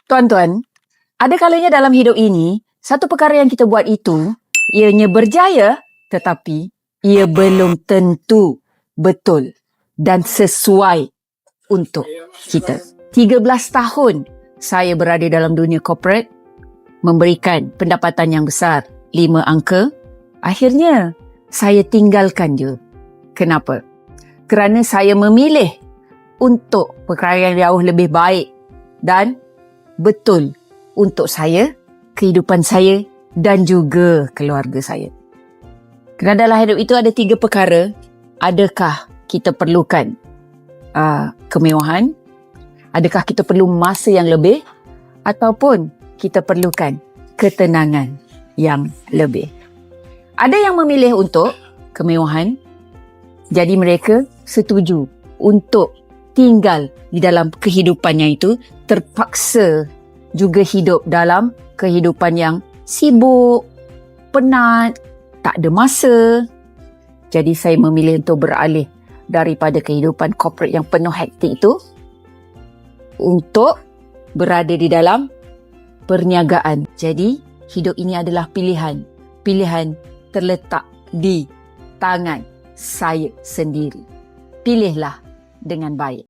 Tuan-tuan, ada kalanya dalam hidup ini, satu perkara yang kita buat itu, ianya berjaya, tetapi ia belum tentu betul dan sesuai untuk kita. 13 tahun saya berada dalam dunia corporate, memberikan pendapatan yang besar, 5 angka. Akhirnya, saya tinggalkan dia. Kenapa? Kerana saya memilih untuk perkara yang jauh lebih baik dan betul untuk saya, kehidupan saya dan juga keluarga saya. Kerana dalam hidup itu ada 3 perkara. Adakah kita perlukan kemewahan? Adakah kita perlu masa yang lebih? Ataupun kita perlukan ketenangan yang lebih? Ada yang memilih untuk kemewahan, jadi mereka setuju untuk tinggal di dalam kehidupannya itu, terpaksa juga hidup dalam kehidupan yang sibuk, penat, tak ada masa. Jadi saya memilih untuk beralih daripada kehidupan corporate yang penuh hektik itu untuk berada di dalam perniagaan. Jadi hidup ini adalah pilihan. Pilihan terletak di tangan saya sendiri. Pilihlah dengan baik.